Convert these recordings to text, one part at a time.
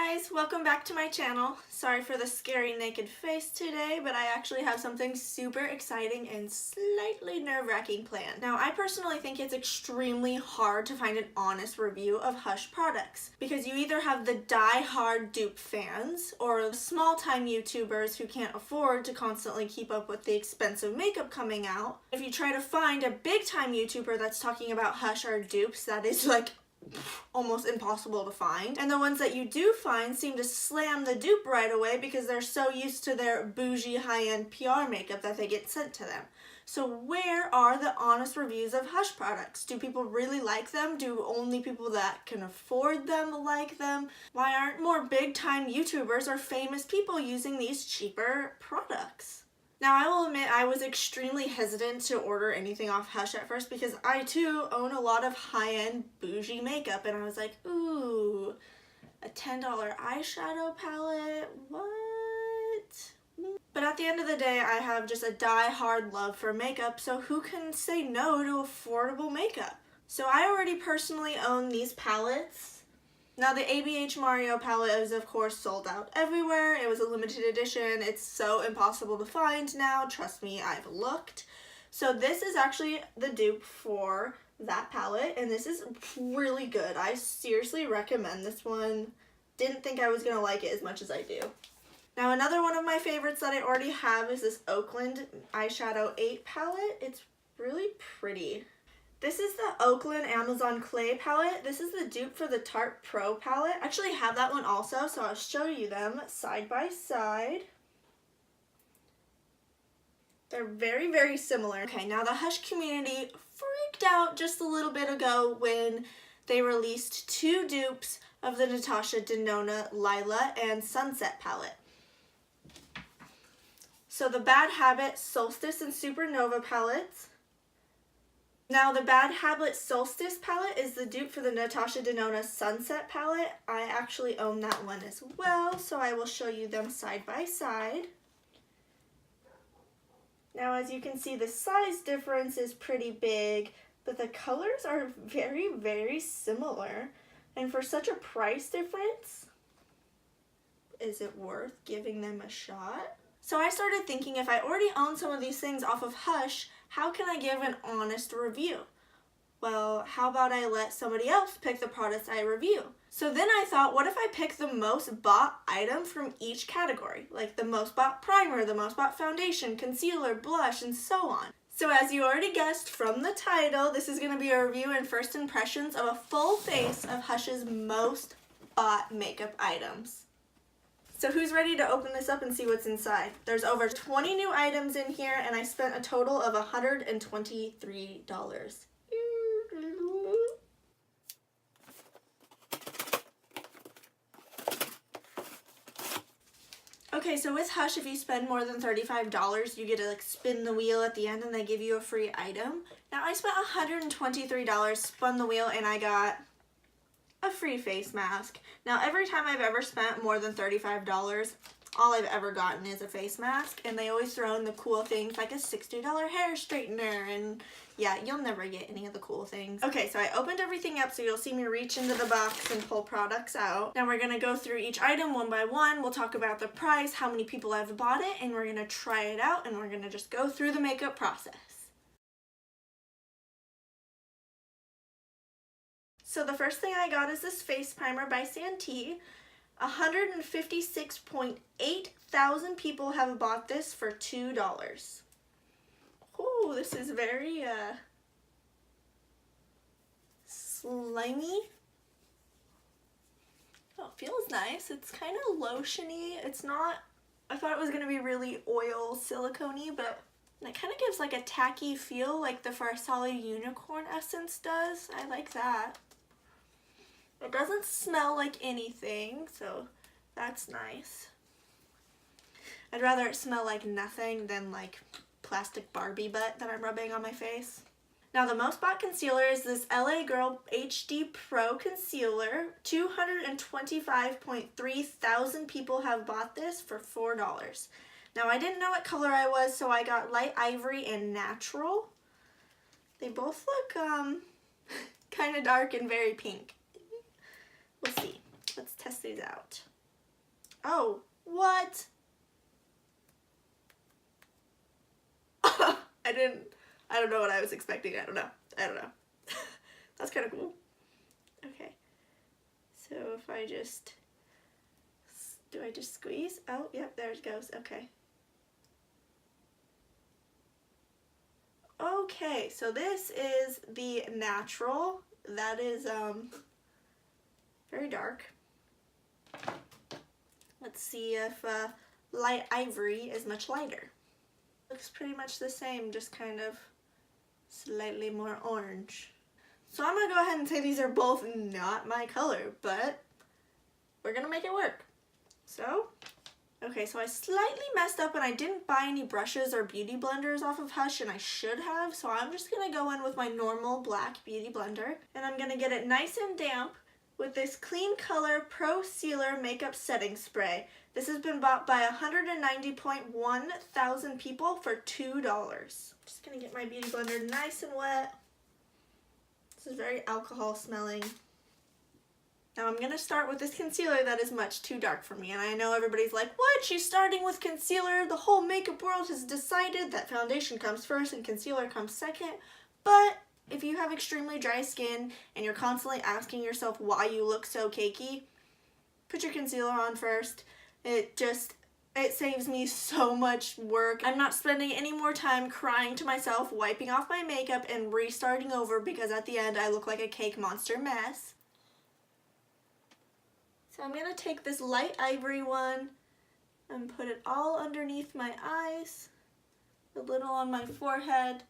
guys, welcome back to my channel. Sorry for the scary naked face today, but I actually have something super exciting and slightly nerve-wracking planned. Now, I personally think it's extremely hard to find an honest review of Hush products because you either have the die-hard dupe fans or small-time YouTubers who can't afford to constantly keep up with the expensive makeup coming out. If you try to find a big-time YouTuber that's talking about Hush or dupes, that is like almost impossible to find. And the ones that you do find seem to slam the dupe right away because they're so used to their bougie high-end PR makeup that they get sent to them. So where are the honest reviews of Hush products? Do people really like them? Do only people that can afford them like them? Why aren't more big-time YouTubers or famous people using these cheaper products? Now, I will admit I was extremely hesitant to order anything off Hush at first because I too own a lot of high-end bougie makeup, and I was like, ooh, a $10 eyeshadow palette, what? But at the end of the day, I have just a die-hard love for makeup, so who can say no to affordable makeup? So I already personally own these palettes. Now, the ABH Mario palette is, of course, sold out everywhere. It was a limited edition. It's so impossible to find now. Trust me, I've looked. So this is actually the dupe for that palette, and this is really good. I seriously recommend this one. Didn't think I was going to like it as much as I do. Now, another one of my favorites that I already have is this Oakland Eyeshadow 8 palette. It's really pretty. This is the Oakland Amazon Clay palette. This is the dupe for the Tarte Pro palette. I actually have that one also, so I'll show you them side by side. They're very, very similar. Okay, now the Hush community freaked out just a little bit ago when they released two dupes of the Natasha Denona Lila and Sunset palette. So the Bad Habit Solstice and Supernova palettes. Now, the Bad Habit Solstice palette is the dupe for the Natasha Denona Sunset palette. I actually own that one as well, so I will show you them side by side. Now, as you can see, the size difference is pretty big, but the colors are very, very similar. And for such a price difference, is it worth giving them a shot? So I started thinking, if I already own some of these things off of Hush, how can I give an honest review? Well, how about I let somebody else pick the products I review? So then I thought, what if I pick the most bought item from each category? Like the most bought primer, the most bought foundation, concealer, blush, and so on. So as you already guessed from the title, this is going to be a review and first impressions of a full face of Hush's most bought makeup items. So who's ready to open this up and see what's inside? There's over 20 new items in here, and I spent a total of $123. Okay, so with Hush, if you spend more than $35, you get to like spin the wheel at the end and they give you a free item. Now I spent $123, spun the wheel, and I got a free face mask. Now, every time I've ever spent more than $35, all I've ever gotten is a face mask, and they always throw in the cool things like a $60 hair straightener, and yeah, you'll never get any of the cool things. Okay, so I opened everything up so you'll see me reach into the box and pull products out. Now we're gonna go through each item one by one. We'll talk about the price, how many people have bought it, and we're gonna try it out, and we're gonna just go through the makeup process. So the first thing I got is this face primer by Santee. 156.8 thousand people have bought this for $2. Ooh, this is very slimy. Oh, it feels nice. It's kind of lotiony. It's not, I thought it was going to be really oil silicone-y, but it kind of gives like a tacky feel like the Farsali Unicorn Essence does. I like that. It doesn't smell like anything, so that's nice. I'd rather it smell like nothing than like plastic Barbie butt that I'm rubbing on my face. Now the most bought concealer is this LA Girl HD Pro Concealer. 225.3 thousand people have bought this for $4. Now I didn't know what color I was, so I got light ivory and natural. They both look kind of dark and very pink. We'll see. Let's test these out. Oh, what? I don't know what I was expecting. I don't know. That's kind of cool. Okay. So if I just, do I just squeeze? Oh, yep, there it goes. Okay. Okay, so this is the natural. That is very dark. Let's see if light ivory is much lighter. Looks pretty much the same, just kind of slightly more orange. So I'm gonna go ahead and say these are both not my color, but we're gonna make it work. So, okay, so I slightly messed up and I didn't buy any brushes or beauty blenders off of Hush, and I should have, so I'm just gonna go in with my normal black beauty blender, and I'm gonna get it nice and damp with this Kleancolor Pro Sealer Makeup Setting Spray. This has been bought by 190.1 thousand people for $2. Just gonna get my beauty blender nice and wet. This is very alcohol smelling. Now I'm gonna start with this concealer that is much too dark for me, and I know everybody's like, what? She's starting with concealer? The whole makeup world has decided that foundation comes first and concealer comes second, but if you have extremely dry skin and you're constantly asking yourself why you look so cakey, put your concealer on first. It saves me so much work. I'm not spending any more time crying to myself, wiping off my makeup, and restarting over because at the end I look like a cake monster mess. So I'm gonna take this light ivory one and put it all underneath my eyes, a little on my forehead,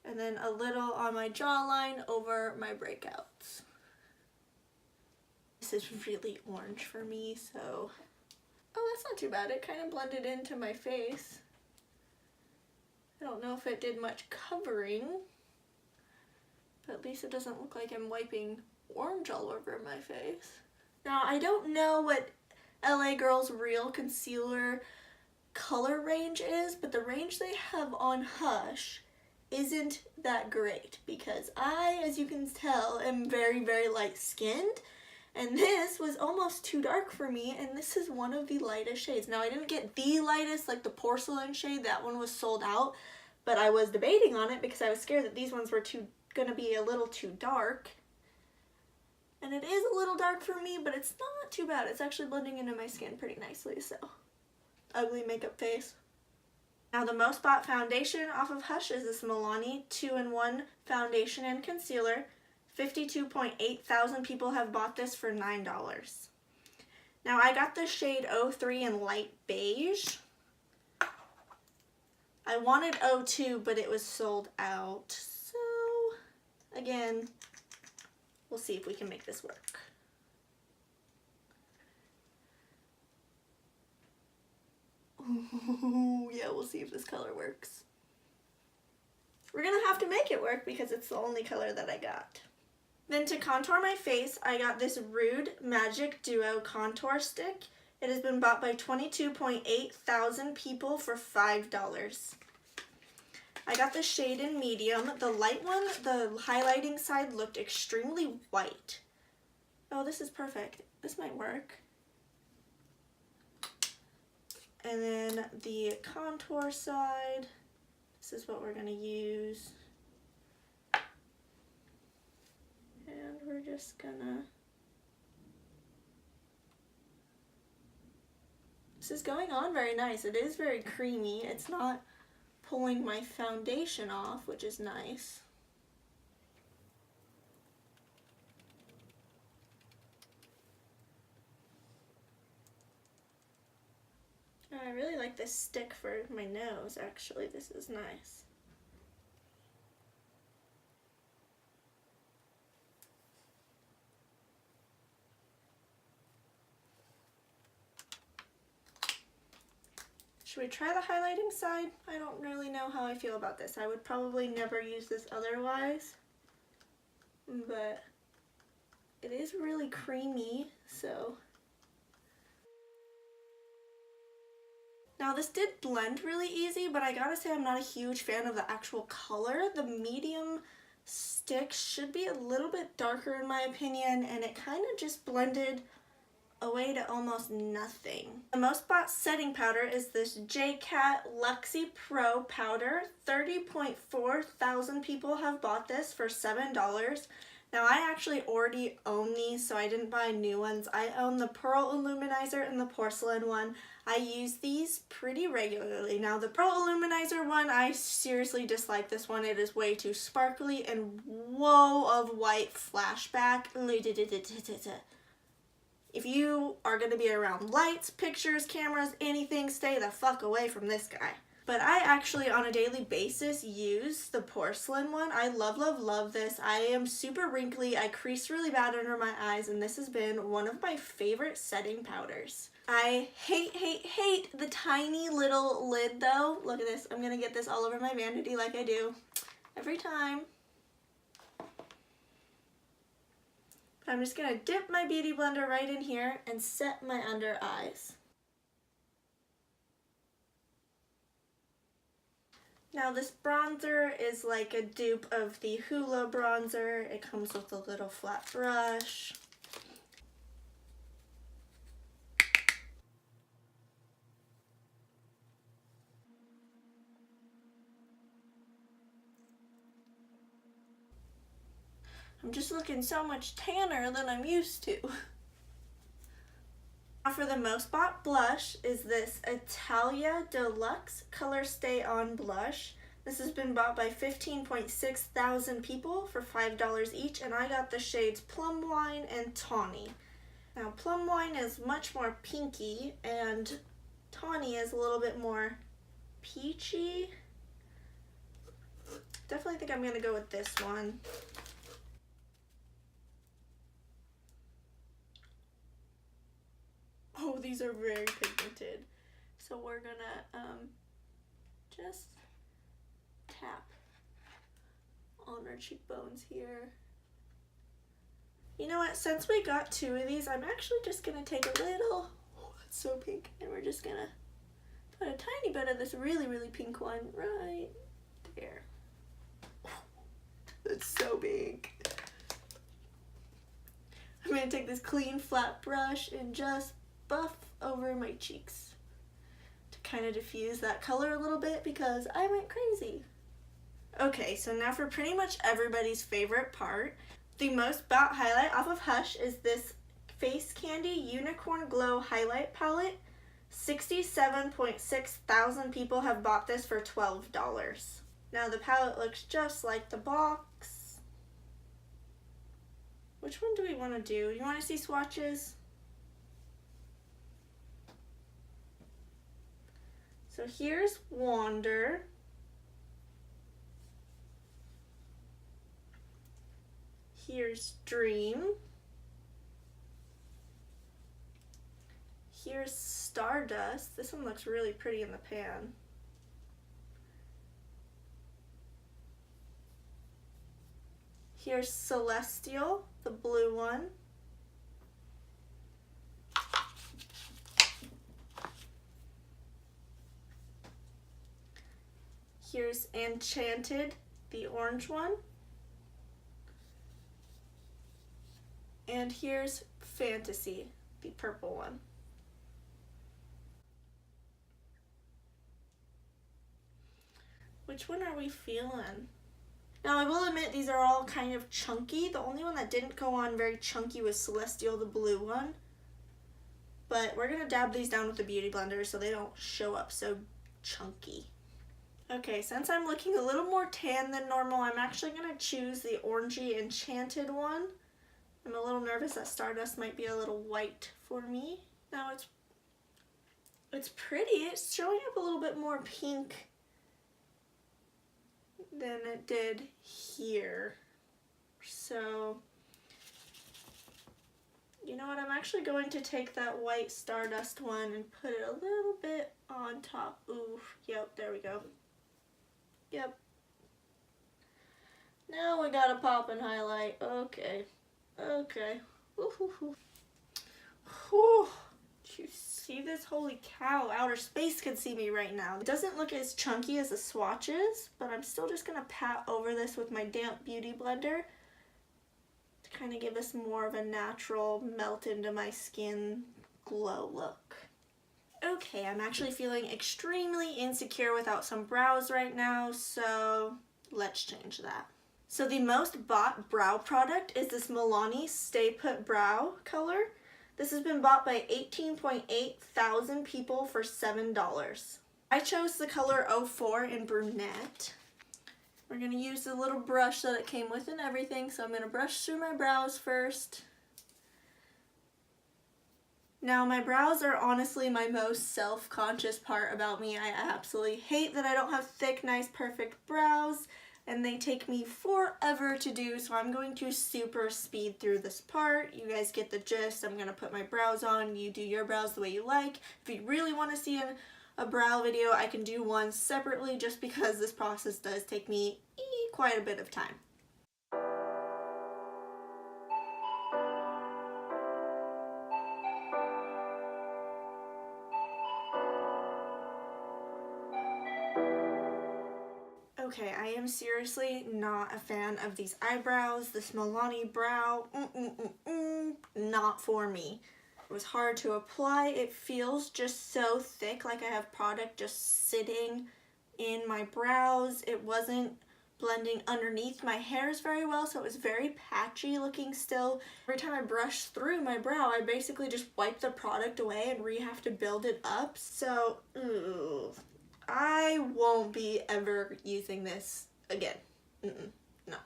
and then a little on my jawline over my breakouts. This is really orange for me, so... Oh, that's not too bad. It kind of blended into my face. I don't know if it did much covering, but at least it doesn't look like I'm wiping orange all over my face. Now, I don't know what LA Girl's Real Concealer color range is, but the range they have on Hush isn't that great because I, as you can tell, am very, very light skinned. And this was almost too dark for me, and this is one of the lightest shades. Now, I didn't get the lightest, like the porcelain shade. That one was sold out, but I was debating on it because I was scared that these ones were gonna be a little too dark. And it is a little dark for me, but it's not too bad. It's actually blending into my skin pretty nicely, so. Ugly makeup face. Now, the most bought foundation off of Hush is this Milani 2-in-1 foundation and concealer. 52.8 thousand people have bought this for $9. Now I got the shade 03 in light beige. I wanted 02, but it was sold out. So again, we'll see if we can make this work. Ooh, yeah, we'll see if this color works. We're gonna have to make it work because it's the only color that I got. Then to contour my face, I got this Rude Magic Duo Contour Stick. It has been bought by 22.8 thousand people for $5. I got the shade in medium. The light one, the highlighting side looked extremely white. Oh, this is perfect. This might work. And then the contour side, this is what we're gonna use. And we're just gonna, this is going on very nice. It is very creamy. It's not pulling my foundation off, which is nice. I really like this stick for my nose, actually. This is nice. Should we try the highlighting side? I don't really know how I feel about this. I would probably never use this otherwise, but it is really creamy, so. Now this did blend really easy, but I gotta say I'm not a huge fan of the actual color. The medium stick should be a little bit darker in my opinion, and it kind of just blended away to almost nothing. The most bought setting powder is this Jcat LUXE Pro powder. 30.4 thousand people have bought this for $7. Now I actually already own these, so I didn't buy new ones. I own the Pearl Illuminizer and the Porcelain one. I use these pretty regularly. Now the Pearl Illuminizer one, I seriously dislike this one. It is way too sparkly and whoa of white flashback. If you are going to be around lights, pictures, cameras, anything, stay the fuck away from this guy. But I actually on a daily basis use the Porcelain one. I love, love, love this. I am super wrinkly. I crease really bad under my eyes, and this has been one of my favorite setting powders. I hate, hate, hate the tiny little lid though. Look at this. I'm going to get this all over my vanity like I do every time. But I'm just going to dip my Beauty Blender right in here and set my under eyes. Now this bronzer is like a dupe of the Hoola bronzer. It comes with a little flat brush. I'm just looking so much tanner than I'm used to. Now for the most bought blush is this Italia Deluxe Color Stay On Blush. This has been bought by 15.6 thousand people for $5 each, and I got the shades Plum Wine and Tawny. Now Plum Wine is much more pinky, and Tawny is a little bit more peachy. Definitely think I'm going to go with this one. Oh, these are very pigmented. So we're gonna just tap on our cheekbones here. You know what, since we got two of these, I'm actually just gonna take a little, oh, that's so pink, and we're just gonna put a tiny bit of this really, really pink one right there. That's so big. I'm gonna take this clean flat brush and just buff over my cheeks to kind of diffuse that color a little bit because I went crazy. Okay, so now for pretty much everybody's favorite part. The most bought highlight off of Hush is this Face Candy Unicorn Glow Highlight Palette. 67.6 thousand people have bought this for $12. Now the palette looks just like the box. Which one do we want to do? You want to see swatches? So here's Wander. Here's Dream. Here's Stardust. This one looks really pretty in the pan. Here's Celestial, the blue one. Here's Enchanted, the orange one. And here's Fantasy, the purple one. Which one are we feeling? Now I will admit these are all kind of chunky. The only one that didn't go on very chunky was Celestial, the blue one. But we're gonna dab these down with the Beauty Blender so they don't show up so chunky. Okay, since I'm looking a little more tan than normal, I'm actually gonna choose the orangey Enchanted one. I'm a little nervous that Stardust might be a little white for me. Now it's pretty. It's showing up a little bit more pink than it did here. So, you know what? I'm actually going to take that white Stardust one and put it a little bit on top. Ooh, yep, there we go. Yep. Now we got a pop and highlight. Okay. Okay. Ooh. Whew. Do you see this? Holy cow. Outer space can see me right now. It doesn't look as chunky as the swatches, but I'm still just going to pat over this with my damp Beauty Blender to kind of give this more of a natural melt into my skin glow look. Okay, I'm actually feeling extremely insecure without some brows right now, so let's change that. So the most bought brow product is this Milani Stay Put Brow color. This has been bought by 18.8 thousand people for $7. I chose the color 04 in brunette. We're going to use the little brush that it came with and everything, so I'm going to brush through my brows first. Now my brows are honestly my most self-conscious part about me. I absolutely hate that I don't have thick, nice, perfect brows, and they take me forever to do, so I'm going to super speed through this part. You guys get the gist. I'm going to put my brows on. You do your brows the way you like. If you really want to see a brow video, I can do one separately just because this process does take me quite a bit of time. Okay, I am seriously not a fan of these eyebrows. This Milani brow, not for me. It was hard to apply. It feels just so thick, like I have product just sitting in my brows. It wasn't blending underneath my hairs very well, so it was very patchy looking still. Every time I brush through my brow, I basically just wipe the product away and have to build it up. So, I won't be ever using this again. No.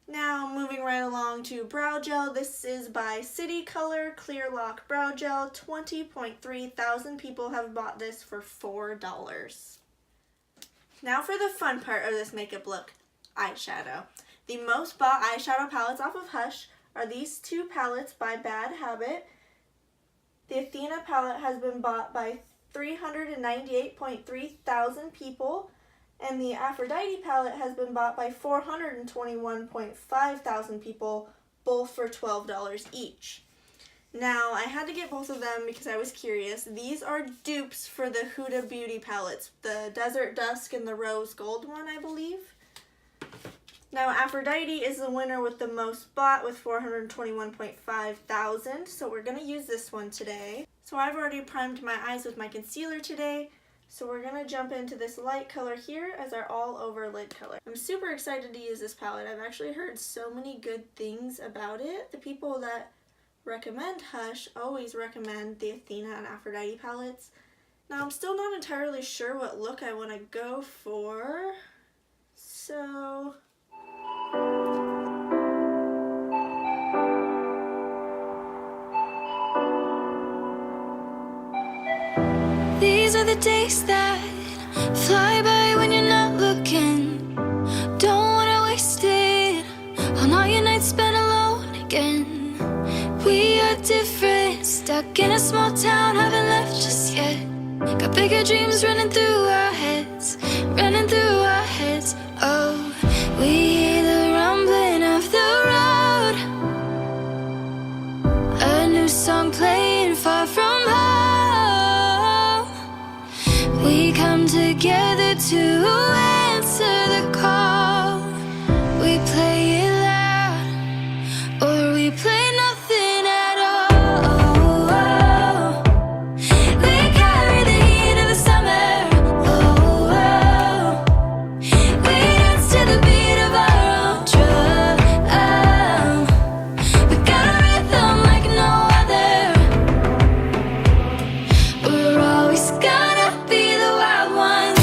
Now, moving right along to brow gel. This is by City Color Clear Lock Brow Gel. 20.3 thousand people have bought this for $4. Now for the fun part of this makeup look, eyeshadow. The most bought eyeshadow palettes off of Hush are these two palettes by Bad Habit. The Athena palette has been bought by 398.3 thousand people, and the Aphrodite palette has been bought by 421.5 thousand people, both for $12 each. Now, I had to get both of them because I was curious. These are dupes for the Huda Beauty palettes, the Desert Dusk and the Rose Gold one, I believe. Now, Aphrodite is the winner with the most bought with 421.5 thousand, so we're going to use this one today. So I've already primed my eyes with my concealer today, so we're going to jump into this light color here as our all-over lid color. I'm super excited to use this palette. I've actually heard so many good things about it. The people that recommend Hush always recommend the Athena and Aphrodite palettes. Now I'm still not entirely sure what look I want to go for, so these are the days that fly by when you're not looking. Don't wanna waste it on all your nights spent alone again. We are different, stuck in a small town, haven't left just yet. Got bigger dreams running through our heads, running through our heads. Oh, we hear the rumbling of the road, a new song playing far from home. We come together to answer the call. We play it loud, or we play nothing at all. We carry the heat of the summer. We dance to the beat of our own drum. We got a rhythm like no other. We're always gonna be the wild ones.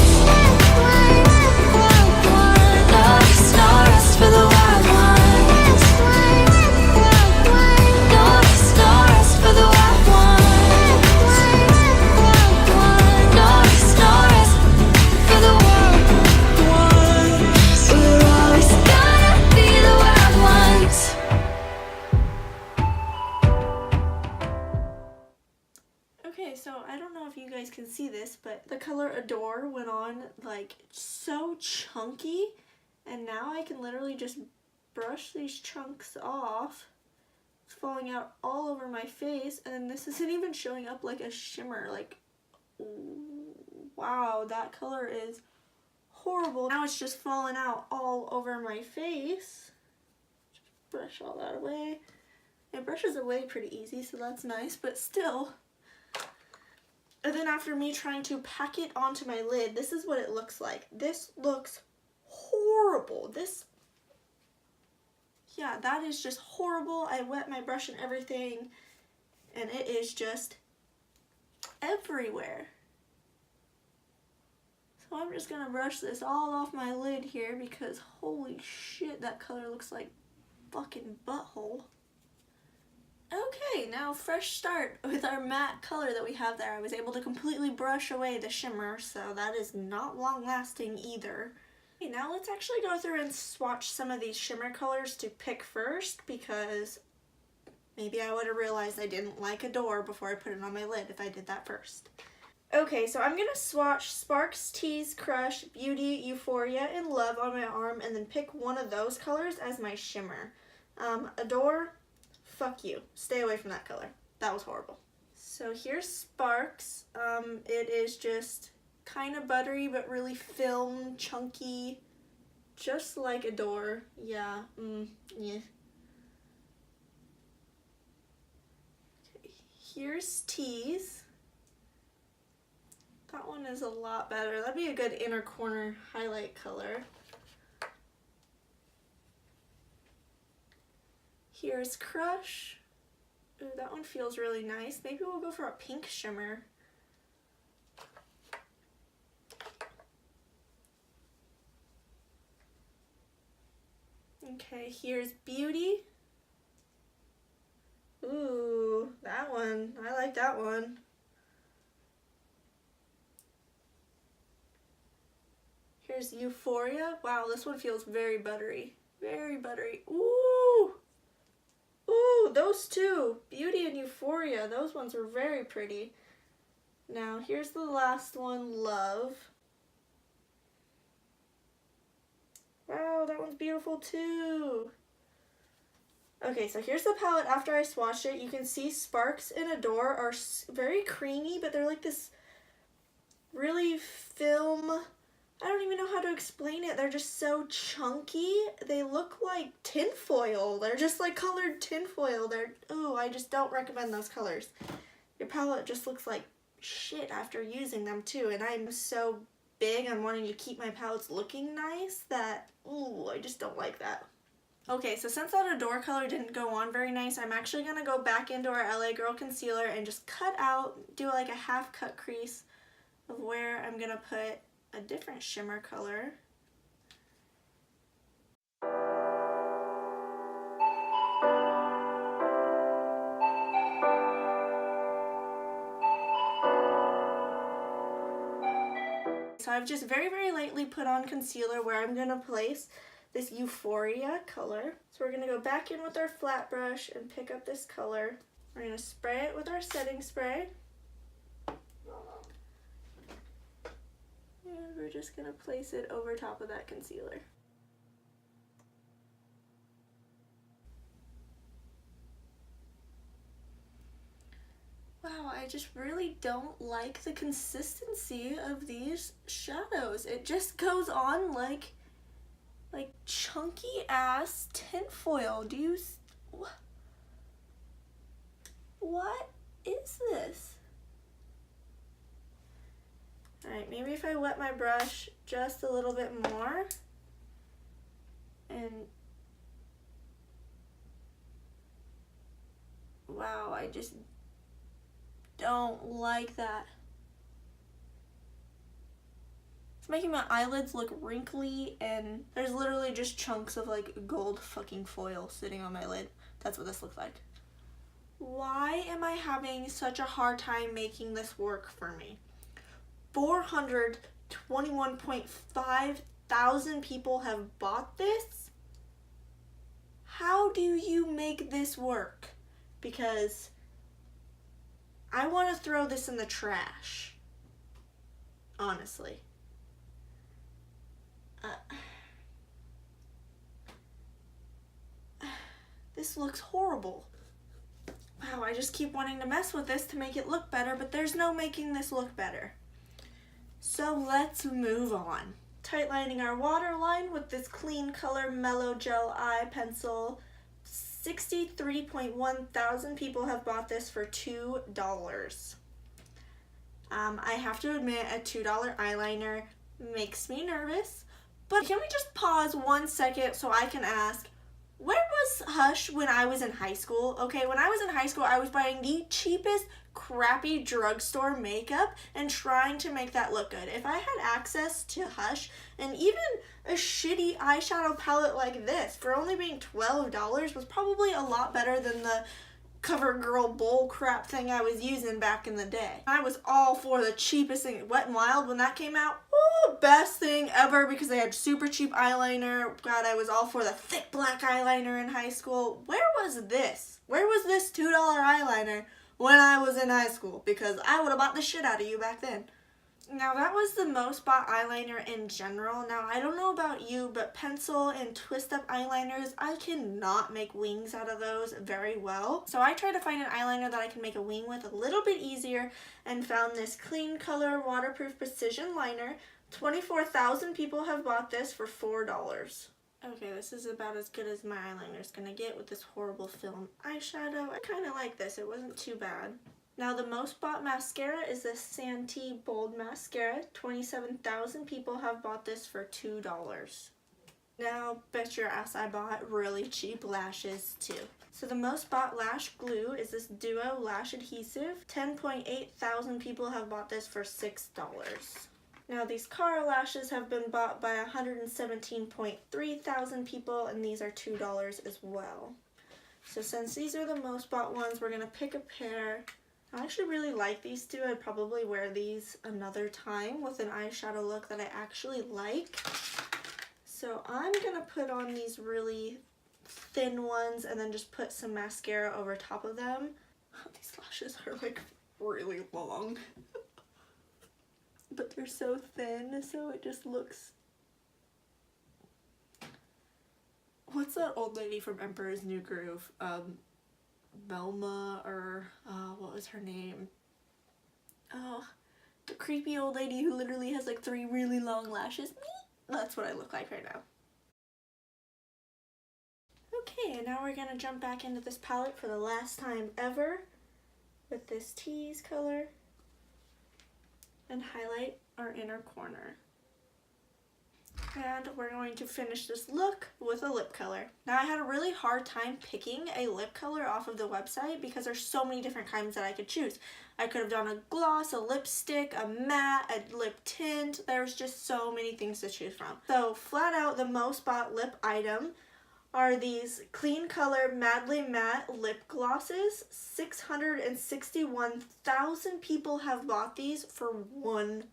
No rest, no rest for the wild ones. No rest, no rest for the wild ones. No rest, no rest for the wild ones. We're always gonna be the wild ones. okay, so I don't know if you guys can see this, but the color Adore went on like so chunky, and now I can literally just brush these chunks off. It's falling out all over my face, and then this isn't even showing up like a shimmer. Like, wow, that color is horrible. Now it's just falling out all over my face. Just brush all that away. It brushes away pretty easy, so that's nice, but still, And then after me trying to pack it onto my lid, this is what it looks like. This looks horrible. Yeah, that is just horrible. I wet my brush and everything, and it is just everywhere. So I'm just gonna brush this all off my lid here because holy shit, that color looks like fucking butthole. Okay, now fresh start with our matte color that we have there. I was able to completely brush away the shimmer, so that is not long lasting either. Okay, now let's actually go through and swatch some of these shimmer colors to pick first, because maybe I would have realized I didn't like Adore before I put it on my lid if I did that first. Okay, so I'm gonna swatch Sparks, Tease, Crush, Beauty, Euphoria, and Love on my arm, and then pick one of those colors as my shimmer. Adore, fuck you. Stay away from that color. That was horrible. So here's Sparks. It is just kind of buttery, but really film, chunky, just like Adore. Yeah, yeah. Okay, here's Tease. That one is a lot better. That'd be a good inner corner highlight color. Here's Crush. Ooh, that one feels really nice. Maybe we'll go for a pink shimmer. Okay, here's Beauty. Ooh, that one. I like that one. Here's Euphoria. Wow, this one feels very buttery. Very buttery. Ooh! Ooh, those two. Beauty and Euphoria. Those ones are very pretty. Now, here's the last one, Love. Wow, that one's beautiful too. Okay, so here's the palette after I swatched it. You can see Sparks and Adore are very creamy, but they're like this really film... I don't even know how to explain it. They're just so chunky. They look like tinfoil. They're just like colored tinfoil. Ooh, I just don't recommend those colors. Your palette just looks like shit after using them too. And I'm so big on wanting to keep my palettes looking nice that, ooh, I just don't like that. Okay, so since that Adore color didn't go on very nice, I'm actually gonna go back into our LA Girl concealer and just cut out, do like a half cut crease of where I'm gonna put a different shimmer color. So I've just very, very lightly put on concealer where I'm gonna place this Euphoria color. So we're gonna go back in with our flat brush and pick up this color. We're gonna spray it with our setting spray. And we're just gonna place it over top of that concealer. Wow, I just really don't like the consistency of these shadows. It just goes on like chunky ass tinfoil. What is this? Alright, maybe if I wet my brush just a little bit more and wow, I just don't like that. It's making my eyelids look wrinkly and there's literally just chunks of like gold fucking foil sitting on my lid. That's what this looks like. Why am I having such a hard time making this work for me? 421.5 thousand people have bought this. How do you make this work? Because I want to throw this in the trash, honestly. This looks horrible. Wow, I just keep wanting to mess with this to make it look better, but there's no making this look better. So let's move on. Tightlining our waterline with this Kleancolor Mellow Gel Eye Pencil. 63.1 thousand people have bought this for $2. I have to admit, a $2 eyeliner makes me nervous. But can we just pause 1 second so I can ask, where was Hush when I was in high school? Okay, when I was in high school, I was buying the cheapest, crappy drugstore makeup and trying to make that look good. If I had access to Hush and even a shitty eyeshadow palette like this for only being $12 was probably a lot better than the CoverGirl bull crap thing I was using back in the day. I was all for the cheapest thing. Wet n Wild, when that came out, woo, best thing ever because they had super cheap eyeliner. God, I was all for the thick black eyeliner in high school. Where was this? Where was this $2 eyeliner when I was in high school? Because I would have bought the shit out of you back then. Now that was the most bought eyeliner in general. Now I don't know about you, but pencil and twist up eyeliners, I cannot make wings out of those very well. So I tried to find an eyeliner that I can make a wing with a little bit easier and found this Kleancolor waterproof precision liner. 24,000 people have bought this for $4. Okay, this is about as good as my eyeliner is gonna get with this horrible film eyeshadow. I kind of like this, it wasn't too bad. Now the most bought mascara is this Santee Bold Mascara. 27,000 people have bought this for $2. Now bet your ass I bought really cheap lashes too. So the most bought lash glue is this Duo Lash Adhesive. 10.8 thousand people have bought this for $6. Now these Cara lashes have been bought by 117.3 thousand people, and these are $2 as well. So since these are the most bought ones, we're gonna pick a pair. I actually really like these two. I'd probably wear these another time with an eyeshadow look that I actually like. So I'm gonna put on these really thin ones and then just put some mascara over top of them. These lashes are like really long. But they're so thin, so it just looks... What's that old lady from Emperor's New Groove? Velma, or what was her name? Oh, the creepy old lady who literally has like 3 really long lashes. That's what I look like right now. Okay, and now we're gonna jump back into this palette for the last time ever with this tease color and highlight our inner corner. And we're going to finish this look with a lip color. Now I had a really hard time picking a lip color off of the website because there's so many different kinds that I could choose. I could have done a gloss, a lipstick, a matte, a lip tint. There's just so many things to choose from. So flat out the most bought lip item are these Kleancolor Madly Matte lip glosses. 661,000 people have bought these for $1.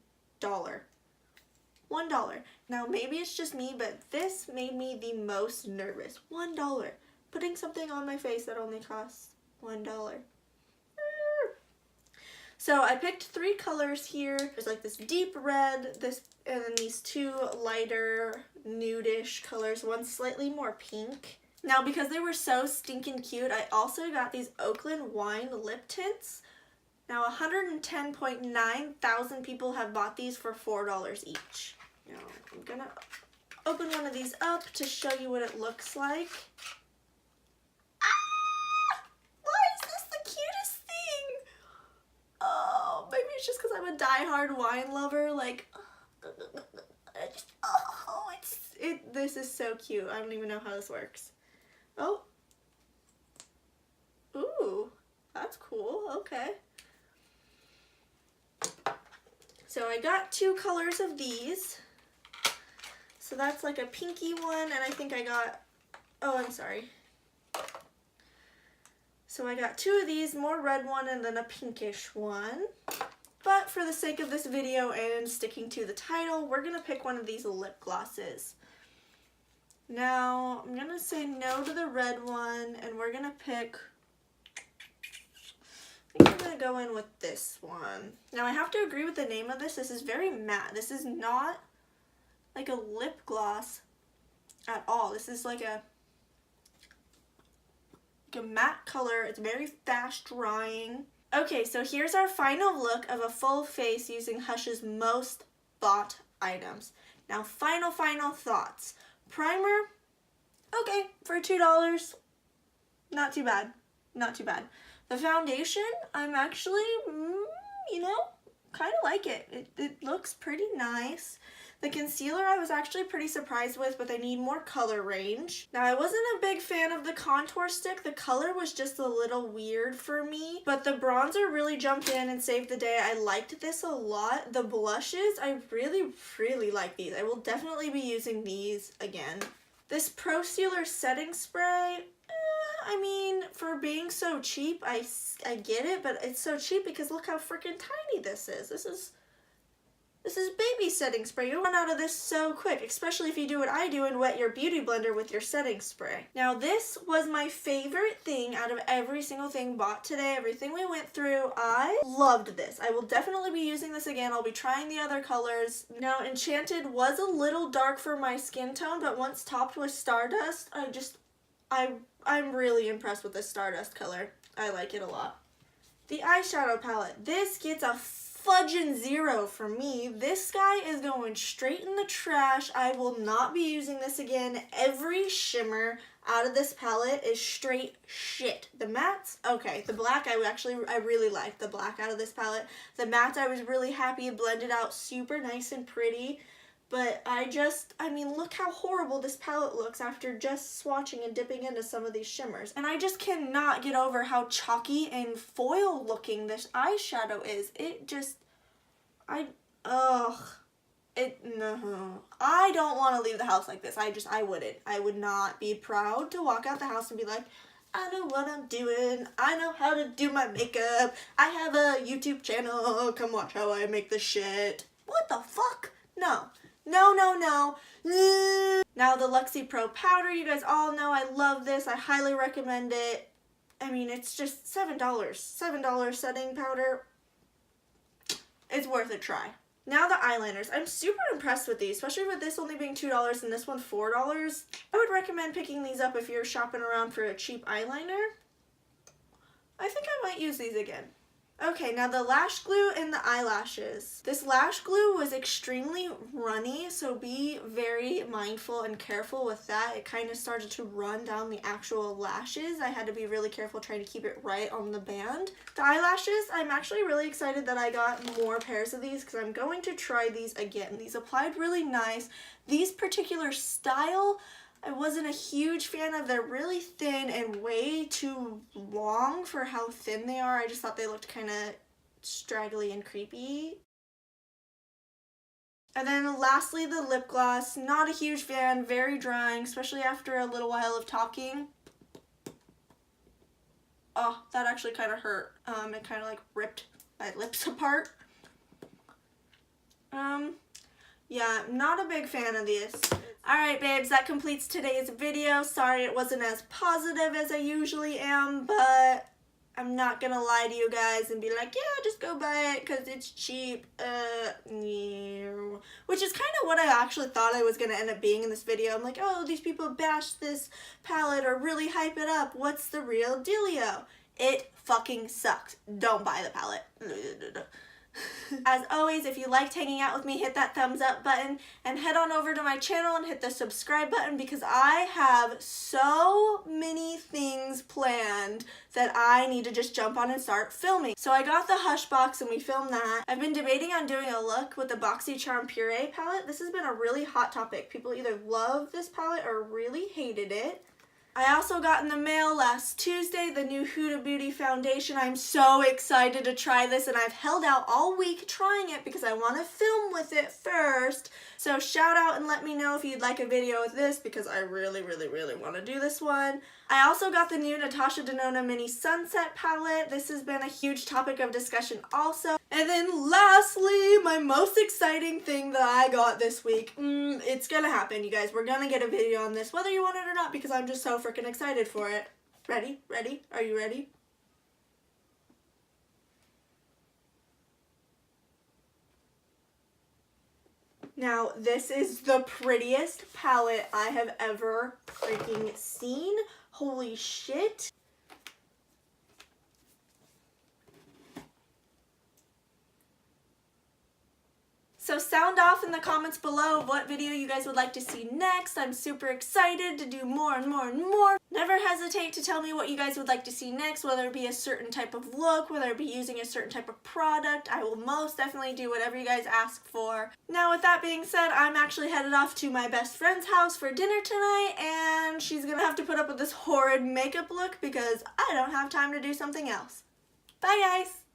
$1. Now maybe it's just me, but this made me the most nervous. $1. Putting something on my face that only costs $1. So I picked 3 colors here. There's like this deep red, this, and then these 2 lighter nude-ish colors, one slightly more pink. Now because they were so stinking cute, I also got these Oakland Wine lip tints. Now 110.9 thousand people have bought these for $4 each. Now I'm gonna open one of these up to show you what it looks like. Ah! Why is this the cutest thing? Oh, maybe it's just because I'm a diehard wine lover. Like, this is so cute. I don't even know how this works. Oh. Ooh, that's cool. Okay. So I got 2 colors of these. So that's like a pinky one, and I think I got, oh, I'm sorry. So I got 2 of these, more red one and then a pinkish one. But for the sake of this video and sticking to the title, we're gonna pick one of these lip glosses. Now, I'm gonna say no to the red one, and we're gonna pick, I think I'm gonna go in with this one. Now I have to agree with the name of this. This is very matte. This is not like a lip gloss at all. This is like a matte color. It's very fast drying. Okay, so here's our final look of a full face using Hush's most bought items. Now final thoughts. Primer, okay, for $2, not too bad, not too bad. The foundation, I'm actually, you know, kind of like it. It looks pretty nice. The concealer I was actually pretty surprised with, but they need more color range. Now, I wasn't a big fan of the contour stick. The color was just a little weird for me, but the bronzer really jumped in and saved the day. I liked this a lot. The blushes, I really, really like these. I will definitely be using these again. This Pro Sealer setting spray, I mean, for being so cheap, I get it, but it's so cheap because look how freaking tiny this is. This is baby setting spray. You'll run out of this so quick, especially if you do what I do and wet your beauty blender with your setting spray. Now, this was my favorite thing out of every single thing bought today, everything we went through. I loved this. I will definitely be using this again. I'll be trying the other colors. Now, Enchanted was a little dark for my skin tone, but once topped with Stardust, I'm really impressed with this Stardust color. I like it a lot. The eyeshadow palette. This gets a fudging 0 for me. This guy is going straight in the trash. I will not be using this again. Every shimmer out of this palette is straight shit. The mattes, okay. The black, I really liked the black out of this palette. The mattes, I was really happy. It blended out super nice and pretty. But I mean, look how horrible this palette looks after just swatching and dipping into some of these shimmers. And I just cannot get over how chalky and foil looking this eyeshadow is. It just, no. I don't want to leave the house like this. I wouldn't. I would not be proud to walk out the house and be like, I know what I'm doing. I know how to do my makeup. I have a YouTube channel. Come watch how I make this shit. What the fuck? No. No, no, no. Now the LUXE Pro powder, you guys all know I love this. I highly recommend it. I mean, it's just $7. $7 setting powder. It's worth a try. Now the eyeliners. I'm super impressed with these, especially with this only being $2 and this one $4. I would recommend picking these up if you're shopping around for a cheap eyeliner. I think I might use these again. Okay, now the lash glue and the eyelashes. This lash glue was extremely runny, so be very mindful and careful with that. It kind of started to run down the actual lashes. I had to be really careful trying to keep it right on the band. The eyelashes, I'm actually really excited that I got more pairs of these because I'm going to try these again. These applied really nice. These particular style, I wasn't a huge fan of. They're really thin and way too long for how thin they are. I just thought they looked kind of straggly and creepy. And then lastly, the lip gloss. Not a huge fan, very drying, especially after a little while of talking. Oh, that actually kind of hurt. It kind of like ripped my lips apart. Yeah, not a big fan of these. Alright babes, that completes today's video. Sorry it wasn't as positive as I usually am, but I'm not gonna lie to you guys and be like, yeah, just go buy it because it's cheap. No. Which is kind of what I actually thought I was gonna end up being in this video. I'm like, oh, these people bash this palette or really hype it up. What's the real dealio? It fucking sucks. Don't buy the palette. As always, if you liked hanging out with me, hit that thumbs up button and head on over to my channel and hit the subscribe button because I have so many things planned that I need to just jump on and start filming. So I got the Hush box and we filmed that. I've been debating on doing a look with the BoxyCharm Puree palette. This has been a really hot topic. People either love this palette or really hated it. I also got in the mail last Tuesday the new Huda Beauty foundation. I'm so excited to try this and I've held out all week trying it because I want to film with it first. So shout out and let me know if you'd like a video with this because I really, really, really want to do this one. I also got the new Natasha Denona Mini Sunset palette. This has been a huge topic of discussion also. And then lastly, my most exciting thing that I got this week. It's gonna happen, you guys. We're gonna get a video on this, whether you want it or not, because I'm just so freaking excited for it. Ready? Ready? Are you ready? Now, this is the prettiest palette I have ever freaking seen. Holy shit. So sound off in the comments below what video you guys would like to see next. I'm super excited to do more and more and more. Never hesitate to tell me what you guys would like to see next, whether it be a certain type of look, whether it be using a certain type of product. I will most definitely do whatever you guys ask for. Now with that being said, I'm actually headed off to my best friend's house for dinner tonight, and she's gonna have to put up with this horrid makeup look because I don't have time to do something else. Bye guys!